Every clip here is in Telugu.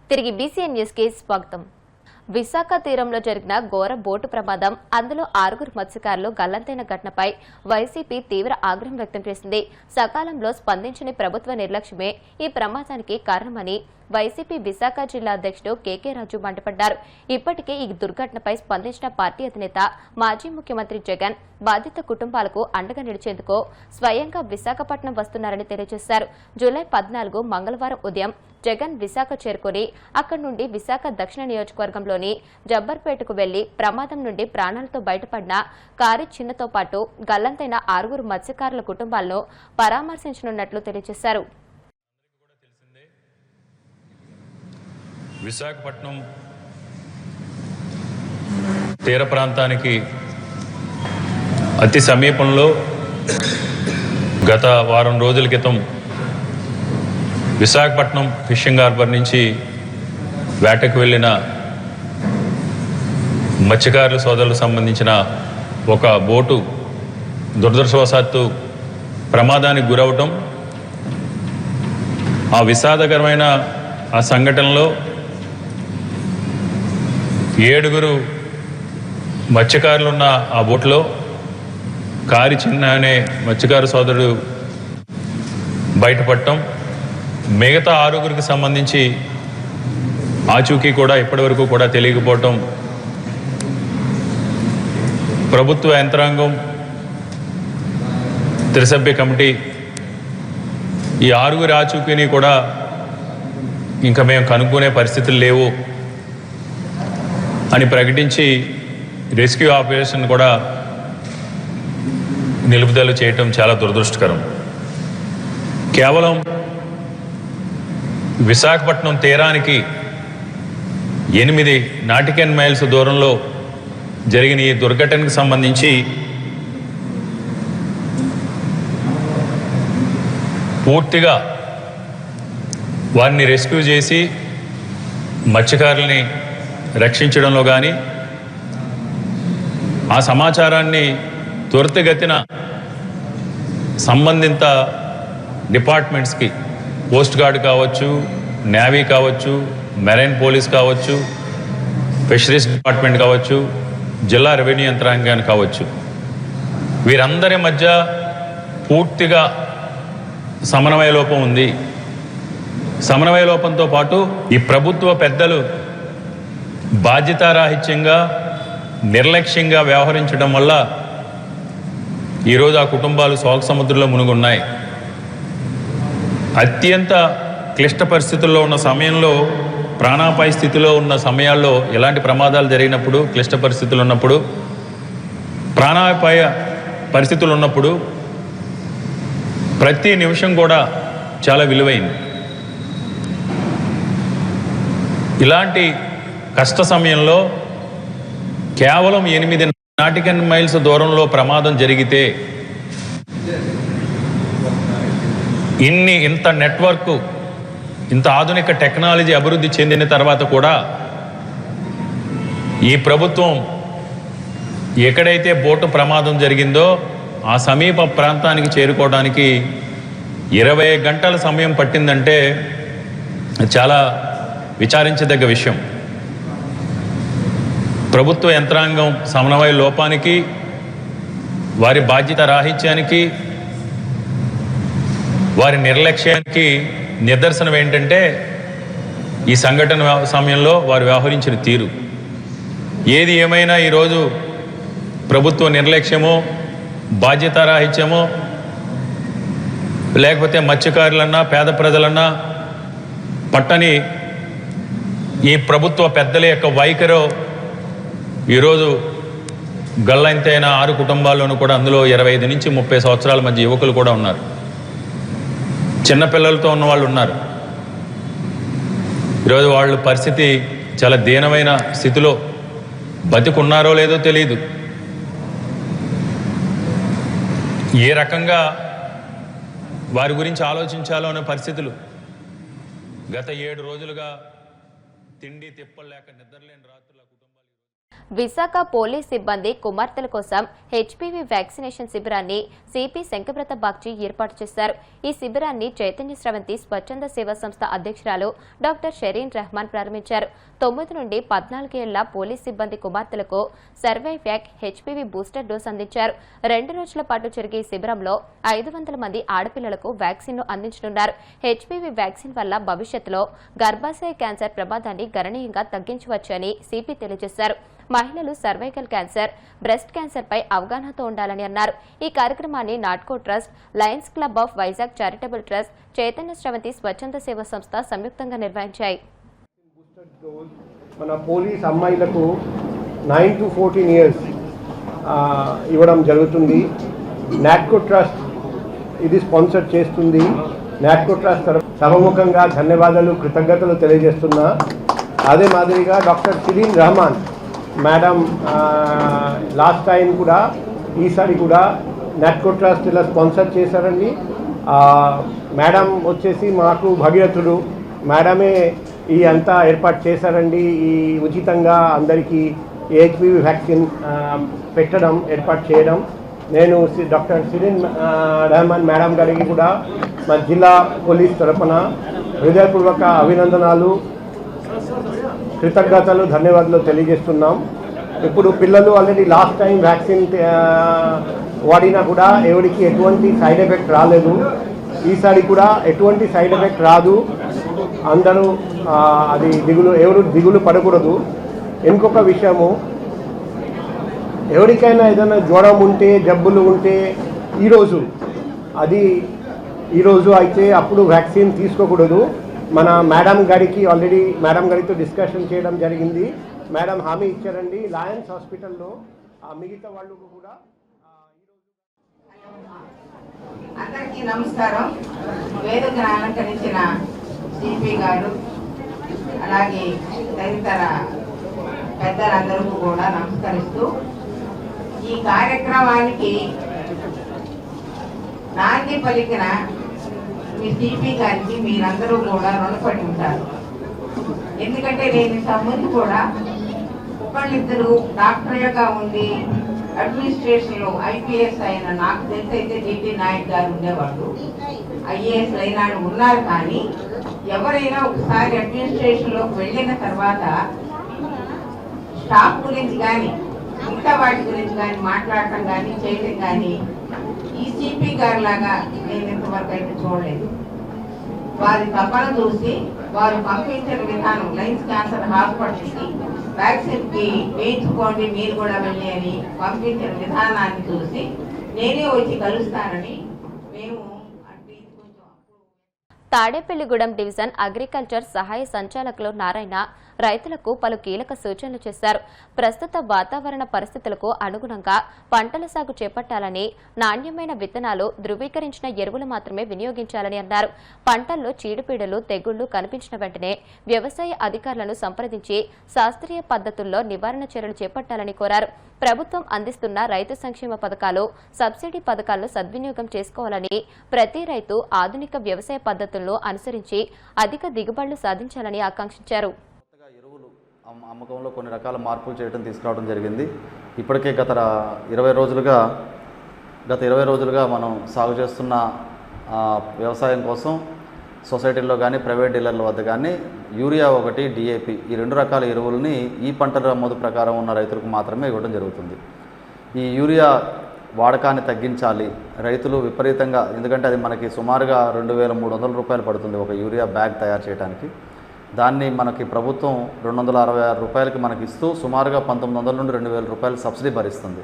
తిరిగి బీసీఎన్ న్యూస్ కి స్వాగతం. విశాఖ తీరంలో జరిగిన ఘోర బోటు ప్రమాదం, అందులో 6 మత్స్యకారులు గల్లంతైన ఘటనపై వైసీపీ తీవ్ర ఆగ్రహం వ్యక్తం చేసింది. సకాలంలో స్పందించని ప్రభుత్వ నిర్లక్ష్యమే ఈ ప్రమాదానికి కారణమని వైసీపీ విశాఖ జిల్లా అధ్యక్షుడు కేకే రాజు మండిపడ్డారు. ఇప్పటికే ఈ దుర్ఘటనపై స్పందించిన పార్టీ అధినేత మాజీ ముఖ్యమంత్రి జగన్ బాధిత కుటుంబాలకు అండగా నిలిచేందుకు స్వయంగా విశాఖపట్నం వస్తున్నారని తెలియజేశారు. జూలై 14 మంగళవారం ఉదయం జగన్ విశాఖ చేరుకుని అక్కడి నుండి విశాఖ దక్షిణ నియోజకవర్గంలోని జబ్బర్పేటకు వెళ్లి ప్రమాదం నుండి ప్రాణాలతో బయటపడిన కారు చిన్నతో పాటు గల్లంతైన 6 మత్స్యకారుల కుటుంబాలను పరామర్శించనున్నట్లు తెలియజేశారు. విశాఖపట్నం తీర ప్రాంతానికి అతి సమీపంలో గత వారం రోజుల క్రితం విశాఖపట్నం ఫిషింగ్ హార్బర్ నుంచి వేటకు వెళ్ళిన మత్స్యకారుల సోదరులకు సంబంధించిన ఒక బోటు దురదృష్టవశాత్తు ప్రమాదానికి గురవటం, ఆ విషాదకరమైన ఆ సంఘటనలో 7 మత్స్యకారులున్న ఆ బోట్లో కారి చిన్న అనే మత్స్యకారు సోదరుడు బయటపడటం, మిగతా 6 సంబంధించి ఆచూకీ కూడా ఇప్పటివరకు కూడా తెలియకపోవటం, ప్రభుత్వ యంత్రాంగం త్రిసభ్య కమిటీ ఈ 6 ఆచూకీని కూడా ఇంకా మేము కనుక్కునే పరిస్థితులు లేవు అని ప్రకటించి రెస్క్యూ ఆపరేషన్ కూడా నిలుపుదల చేయటం చాలా దురదృష్టకరం. కేవలం విశాఖపట్నం తీరానికి 8 నాటికల్ మైల్స్ దూరంలో జరిగిన ఈ దుర్ఘటనకు సంబంధించి పూర్తిగా వారిని రెస్క్యూ చేసి మత్స్యకారుల్ని రక్షించడంలో కానీ, ఆ సమాచారాన్ని త్వరితగతిన సంబంధిత డిపార్ట్మెంట్స్కి, కోస్ట్ గార్డ్ కావచ్చు, నేవీ కావచ్చు, మెరైన్ పోలీస్ కావచ్చు, ఫిషరీస్ డిపార్ట్మెంట్ కావచ్చు, జిల్లా రెవెన్యూ యంత్రాంగాన్ని కావచ్చు, వీరందరి మధ్య పూర్తిగా సమన్వయ లోపం ఉంది. సమన్వయ లోపంతో పాటు ఈ ప్రభుత్వ పెద్దలు బాధ్యతారాహిత్యంగా, నిర్లక్ష్యంగా వ్యవహరించడం వల్ల ఈరోజు ఆ కుటుంబాలు శోక సముద్రంలో మునుగున్నాయి. అత్యంత క్లిష్ట పరిస్థితుల్లో ఉన్న సమయంలో, ప్రాణాపాయ స్థితిలో ఉన్న సమయాల్లో, ఎలాంటి ప్రమాదాలు జరిగినప్పుడు, క్లిష్ట పరిస్థితులు ఉన్నప్పుడు, ప్రాణాపాయ పరిస్థితులు ఉన్నప్పుడు ప్రతి నిమిషం కూడా చాలా విలువైంది. ఇలాంటి కష్ట సమయంలో కేవలం 8 నాటికల్ మైల్స్ దూరంలో ప్రమాదం జరిగితే, ఇంత నెట్వర్క్, ఇంత ఆధునిక టెక్నాలజీ అభివృద్ధి చెందిన తర్వాత కూడా ఈ ప్రభుత్వం ఎక్కడైతే బోటు ప్రమాదం జరిగిందో ఆ సమీప ప్రాంతానికి చేరుకోవడానికి 20 గంటల సమయం పట్టిందంటే చాలా విచారించదగ్గ విషయం. ప్రభుత్వ యంత్రాంగం సమన్వయ లోపానికి, వారి బాధ్యత రాహిత్యానికి, వారి నిర్లక్ష్యానికి నిదర్శనం ఏంటంటే ఈ సంఘటన సమయంలో వారు వ్యవహరించిన తీరు. ఏది ఏమైనా ఈరోజు ప్రభుత్వ నిర్లక్ష్యమో, బాధ్యతారాహిత్యమో, లేకపోతే మత్స్యకారులన్నా, పేద ప్రజలన్నా పట్టని ఈ ప్రభుత్వ పెద్దల యొక్క వైఖరో ఈరోజు గల్లంతైన 6 కుటుంబాల్లోనూ కూడా అందులో 25 నుంచి 30 సంవత్సరాల మధ్య యువకులు కూడా ఉన్నారు, చిన్నపిల్లలతో ఉన్న వాళ్ళు ఉన్నారు. ఈరోజు వాళ్ళ పరిస్థితి చాలా దీనమైన స్థితిలో, బతికున్నారో లేదో తెలియదు. ఏ రకంగా వారి గురించి ఆలోచించాలో అనే పరిస్థితులు. గత 7 రోజులుగా తిండి తిప్పలేక నిద్రలేని రాత్రుల కుటుంబాలు. విశాఖ పోలీస్ సిబ్బంది కుమార్తెల కోసం హెచ్పీవీ వ్యాక్సినేషన్ శిబిరాన్ని సిపి శంకబ్రత బాగ్చి ఏర్పాటు చేశారు. ఈ శిబిరాన్ని చైతన్య స్రవంతి స్వచ్ఛంద సేవా సంస్థ అధ్యక్షురాలు డాక్టర్ షరీన్ రెహమాన్ ప్రారంభించారు. 9 నుండి 14 ఏళ్ల పోలీస్ సిబ్బంది కుమార్తెలకు సర్వైవ్యాక్ హెచ్పీవీ బూస్టర్ డోస్ అందించారు. 2 రోజుల పాటు జరిగే ఈ శిబిరంలో 500 మంది ఆడపిల్లలకు వ్యాక్సిన్ ను అందించనున్నారు. హెచ్పీవీ వ్యాక్సిన్ వల్ల భవిష్యత్తులో గర్భాశయ క్యాన్సర్ ప్రమాదాన్ని గణనీయంగా తగ్గించవచ్చని సిపి తెలియజేశారు. మహిళలు సర్వైకల్ క్యాన్సర్, బ్రెస్ట్ క్యాన్సర్ పై అవగాహనతో ఉండాలని అన్నారు. ఈ కార్యక్రమాన్ని Natco trust, lions club of Vizag charitable trust, Chaitanya Sravanthi స్వచ్ఛంద సేవా సంస్థ సంయుక్తంగా నిర్వహించాయి. మన పోలీస్ అమ్మాయిలకు 9 to 14 years ఇవ్వడం జరుగుతుంది. నాట్కో ట్రస్ట్ ఇది స్పాన్సర్ చేస్తుంది. నాట్కో ట్రస్ట్ సభముఖంగా ధన్యవాదాలు, కృతజ్ఞతలు తెలియజేస్తున్నా. అదే మాదిరిగా doctor Shareen Rehman madam last time కూడా ఈసారి కూడా నాట్కో ట్రస్ట్ ఇలా స్పాన్సర్ చేశారండి. మేడం వచ్చేసి మాకు భగీరథుడు, మేడమే ఈ అంతా ఏర్పాటు చేశారండి. ఈ ఉచితంగా అందరికీ హెచ్పివి వ్యాక్సిన్ పెట్టడం, ఏర్పాటు చేయడం. నేను డాక్టర్ షరీన్ రెహమాన్ మేడం గారికి కూడా మా జిల్లా పోలీస్ తరఫున హృదయపూర్వక అభినందనాలు, కృతజ్ఞతలు, ధన్యవాదాలు తెలియజేస్తున్నాం. ఇప్పుడు పిల్లలు ఆల్రెడీ లాస్ట్ టైం వ్యాక్సిన్ వాడినా కూడా ఎవరికి ఎటువంటి సైడ్ ఎఫెక్ట్ రాలేదు. ఈసారి కూడా ఎటువంటి సైడ్ ఎఫెక్ట్ రాదు. అందరూ అది ఎవరు దిగులు పడకూడదు. ఇంకొక విషయము, ఎవరికైనా ఏదైనా జ్వరం ఉంటే, జబ్బులు ఉంటే ఈరోజు అయితే అప్పుడు వ్యాక్సిన్ తీసుకోకూడదు. మన మేడం గారికి ఆల్రెడీ మేడం గారితో డిస్కషన్ చేయడం జరిగింది. మేడం హామీ ఇచ్చారండి. లయన్స్ హాస్పిటల్లో మిగతా వాళ్ళు కూడా. అందరికీ నమస్కారం. వేదికను అలంకరించిన సిపి గారు, అలాగే తదితర పెద్దలందరికీ కూడా నమస్కరిస్తూ, ఈ కార్యక్రమానికి నాంది పలికిన మీ సిపి గారికి మీరందరూ కూడా రుణపడి ఉంటారు. ఎందుకంటే నేను ఇంతకుముందు కూడా ఒకళ్ళిద్దరు డాక్టర్గా ఉండి అడ్మినిస్ట్రేషన్లో ఐపీఎస్ అయిన నాకు తెలిసైతే డిటి నాయక్ గారు ఉండేవాళ్ళు, ఐఏఎస్ అయినాడు ఉన్నారు. కానీ ఎవరైనా ఒకసారి అడ్మినిస్ట్రేషన్లోకి వెళ్ళిన తర్వాత స్టాఫ్ గురించి కానీ మిగతా వాటి గురించి కానీ మాట్లాడటం కానీ చేయటం కానీ ఈ సిపి గారి లాగా నేను ఇంతవరకు అయితే చూడలేదు. వారి తపన చూసి వారు పంపించిన విధానం, లయన్స్ క్యాన్సర్ హాస్పిటల్కి వ్యాక్సిన్కి వేయించుకోండి మీరు కూడా వెళ్ళి అని పంపించిన విధానాన్ని చూసి నేనే వచ్చి కలుస్తానని మేము తాడేపల్లిగూడెం డివిజన్ అగ్రికల్చర్ సహాయ సంచాలకులు నారాయణ రైతులకు పలు కీలక సూచనలు చేశారు. ప్రస్తుత వాతావరణ పరిస్థితులకు అనుగుణంగా పంటల సాగు చేపట్టాలని, నాణ్యమైన విత్తనాలు, ధృవీకరించిన ఎరువులు మాత్రమే వినియోగించాలని అన్నారు. పంటల్లో చీడపీడలు, తెగుళ్లు కనిపించిన వెంటనే వ్యవసాయ అధికారులను సంప్రదించి శాస్త్రీయ పద్ధతుల్లో నివారణ చర్యలు చేపట్టాలని కోరారు. ప్రభుత్వం అందిస్తున్న రైతు సంక్షేమ పథకాలు, సబ్సిడీ పథకాలను సద్వినియోగం చేసుకోవాలని, ప్రతి రైతు ఆధునిక వ్యవసాయ పద్ధతులను అనుసరించి అధిక దిగుబడులు సాధించాలని ఆకాంక్షించారు. ఎరువులు అమ్మకంలో కొన్ని రకాల మార్పులు చేయడం తీసుకురావడం జరిగింది. ఇప్పటికే గత 20 రోజులుగా మనం సాగు చేస్తున్న వ్యవసాయం కోసం సొసైటీల్లో కానీ ప్రైవేట్ డీలర్ల వద్ద కానీ యూరియా ఒకటి, డిఏపి ఈ 2 రకాల ఎరువులని ఈ పంటల నమోదు ప్రకారం ఉన్న రైతులకు మాత్రమే ఇవ్వడం జరుగుతుంది. ఈ యూరియా వాడకాన్ని తగ్గించాలి రైతులు విపరీతంగా, ఎందుకంటే అది మనకి సుమారుగా 2,300 రూపాయలు పడుతుంది ఒక యూరియా బ్యాగ్ తయారు చేయడానికి. దాన్ని మనకి ప్రభుత్వం 266 రూపాయలకి మనకి ఇస్తూ సుమారుగా 1,900 నుండి 2,000 రూపాయలు సబ్సిడీ భరిస్తుంది.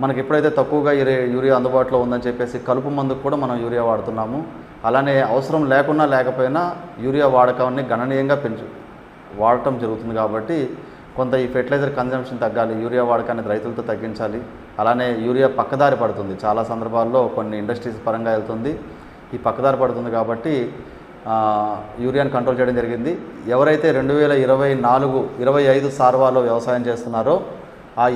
మనకి ఎప్పుడైతే తక్కువగా యూరియా అందుబాటులో ఉందని చెప్పేసి కలుపు మందుకు కూడా మనం యూరియా వాడుతున్నాము. అలానే అవసరం లేకపోయినా యూరియా వాడకాన్ని గణనీయంగా వాడటం జరుగుతుంది. కాబట్టి కొంత ఈ ఫెర్టిలైజర్ కన్జంప్షన్ తగ్గాలి, యూరియా వాడకాన్ని రైతులతో తగ్గించాలి. అలానే యూరియా పక్కదారి పడుతుంది, చాలా సందర్భాల్లో కొన్ని ఇండస్ట్రీస్ పరంగా వెళ్తుంది, ఈ పక్కదారి పడుతుంది. కాబట్టి యూరియాని కంట్రోల్ చేయడం జరిగింది. ఎవరైతే 2024-25 సార్వాలో వ్యవసాయం చేస్తున్నారో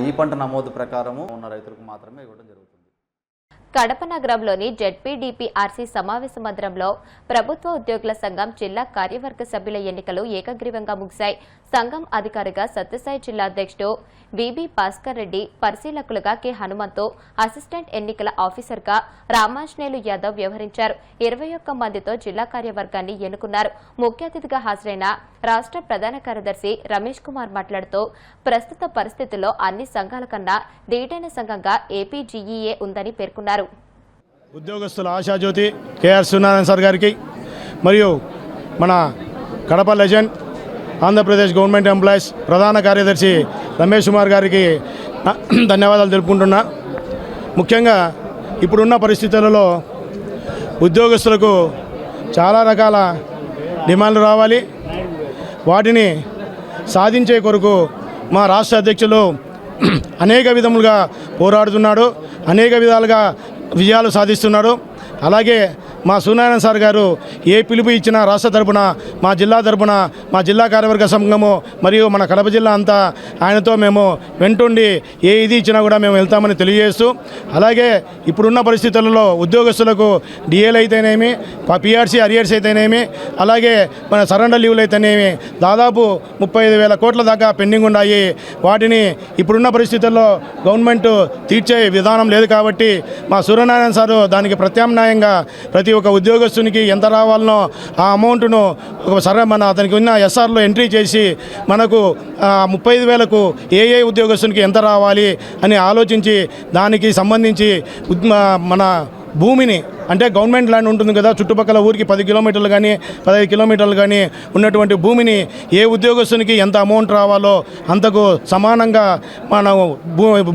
ఈ పంట నమోదు ప్రకారము ఉన్న రైతులకు మాత్రమే ఇవ్వడం జరుగుతుంది. కడప నగరంలోని జెడ్పీడీపీఆర్సీ సమావేశ మందిరంలో ప్రభుత్వ ఉద్యోగుల సంఘం జిల్లా కార్యవర్గ సభ్యుల ఎన్నికలు ఏకగ్రీవంగా ముగిశాయి. సంఘం అధికారిగా సత్యసాయి జిల్లా అధ్యక్షుడు విబి భాస్కర్ రెడ్డి, పరిశీలకులుగా కె హనుమంతు, అసిస్టెంట్ ఎన్నికల ఆఫీసర్గా రామాంజనేయులు యాదవ్ వ్యవహరించారు. 21 మందితో జిల్లా కార్యవర్గాన్ని ఎన్నుకున్నారు. ముఖ్య అతిథిగా హాజరైన రాష్ట్ర ప్రధాన కార్యదర్శి రమేష్ కుమార్ మాట్లాడుతూ ప్రస్తుత పరిస్థితుల్లో అన్ని సంఘాల కన్నా ధీటైన సంఘంగా ఏపీజీఈఏ ఉందని పేర్కొన్నారు. ఉద్యోగస్తుల ఆశాజ్యోతి కేఆర్ సూర్యనారాయణ సార్ గారికి మరియు మన Kadapa legend Andhra Pradesh government employees ప్రధాన కార్యదర్శి రమేష్ కుమార్ గారికి ధన్యవాదాలు తెలుపుకుంటున్నా. ముఖ్యంగా ఇప్పుడున్న పరిస్థితులలో ఉద్యోగస్తులకు చాలా రకాల డిమాండ్లు రావాలి. వాటిని సాధించే కొరకు మా రాష్ట్ర అధ్యక్షులు అనేక విధములుగా పోరాడుతున్నాడు, అనేక విధాలుగా విజయాలు సాధిస్తున్నాడు. అలాగే మా సూర్యనారాయణ సార్ గారు ఏ పిలుపు ఇచ్చినా రాష్ట్ర తరపున, మా జిల్లా తరపున, మా జిల్లా కార్యవర్గ సంఘము మరియు మన కడప జిల్లా అంతా ఆయనతో మేము వెంటుండి ఏ ఇది ఇచ్చినా కూడా మేము వెళ్తామని తెలియజేస్తూ, అలాగే ఇప్పుడున్న పరిస్థితులలో ఉద్యోగస్తులకు డిఏలు అయితేనేమి, పిఆర్సీ అరియర్స్ అయితేనేమి, అలాగే మన సరెండర్ లీవ్లు అయితేనేమి దాదాపు 35,000 కోట్ల దాకా పెండింగ్ ఉన్నాయి. వాటిని ఇప్పుడున్న పరిస్థితుల్లో గవర్నమెంట్ తీర్చే విధానం లేదు కాబట్టి మా సూర్యనారాయణ సారు దానికి ప్రత్యామ్నాయంగా ప్రతి ఒక్క ఉద్యోగస్తునికి ఎంత రావాలనో ఆ అమౌంట్ను మన అతనికి ఉన్న ఎస్ఆర్లో ఎంట్రీ చేసి మనకు 35,000కు ఏ ఉద్యోగస్తునికి ఎంత రావాలి అని ఆలోచించి దానికి సంబంధించి మన భూమిని, అంటే గవర్నమెంట్ ల్యాండ్ ఉంటుంది కదా, చుట్టుపక్కల ఊరికి 10 కిలోమీటర్లు కానీ 15 కిలోమీటర్లు కానీ ఉన్నటువంటి భూమిని ఏ ఉద్యోగస్తునికి ఎంత అమౌంట్ రావాలో అంతకు సమానంగా మనం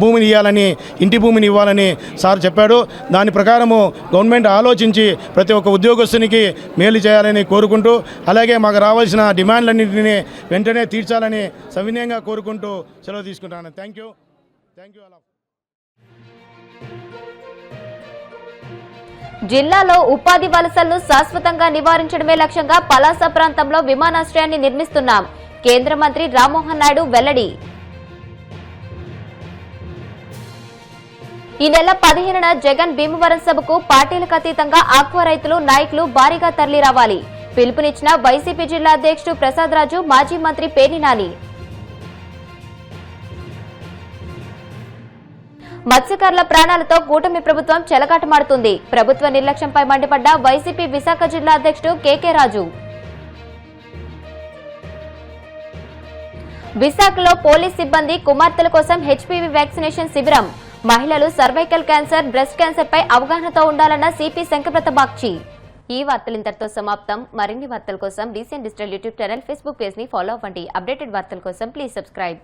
భూమిని ఇవ్వాలని, ఇంటి భూమిని ఇవ్వాలని సార్ చెప్పాడు. దాని ప్రకారము గవర్నమెంట్ ఆలోచించి ప్రతి ఒక్క ఉద్యోగస్తునికి మేలు చేయాలని కోరుకుంటూ, అలాగే మాకు రావాల్సిన డిమాండ్లన్నింటినీ వెంటనే తీర్చాలని సవినయంగా కోరుకుంటూ సెలవు తీసుకుంటాను. థ్యాంక్ యూ అలా. జిల్లాలో ఉపాధి వలసలను శాశ్వతంగా నివారించడమే లక్ష్యంగా పలాస ప్రాంతంలో విమానాశ్రయాన్ని నిర్మిస్తున్నాం. కేంద్ర మంత్రి రామ్మోహన్ నాయుడు వెల్లడి. ఈ నెల 15న జగన్ భీమవరం సభకు పార్టీలకు అతీతంగా ఆక్వా రైతులు, నాయకులు భారీగా తరలి రావాలి. పిలుపునిచ్చిన వైసీపీ జిల్లా అధ్యక్షుడు ప్రసాద్ రాజు, మాజీ మంత్రి పేర్ని నాని. మత్స్యకారుల ప్రాణాలతో కూటమి ప్రభుత్వం చెలగాటమాడుతుంది. ప్రభుత్వ నిర్లక్ష్యంపై మండిపడ్డ వైసీపీ విశాఖ జిల్లా అధ్యక్షుడు కేకే రాజు. విశాఖలో పోలీస్ సిబ్బంది కుమార్తెల కోసం హెచ్పీవీ వ్యాక్సినేషన్ శిబిరం. మహిళలు సర్వైకల్ క్యాన్సర్, బ్రెస్ట్ క్యాన్సర్ పై అవగాహనతో ఉండాలన్న సిపి శంకరప్రత బాక్షి. ఈ వార్తలు ఇంతటితో సమాప్తం. మరిన్ని వార్తల కోసం DCN digital YouTube channel, Facebook page ని ఫాలో అవ్వండి. అప్డేటెడ్ వార్తల కోసం ప్లీజ్ సబ్స్క్రైబ్.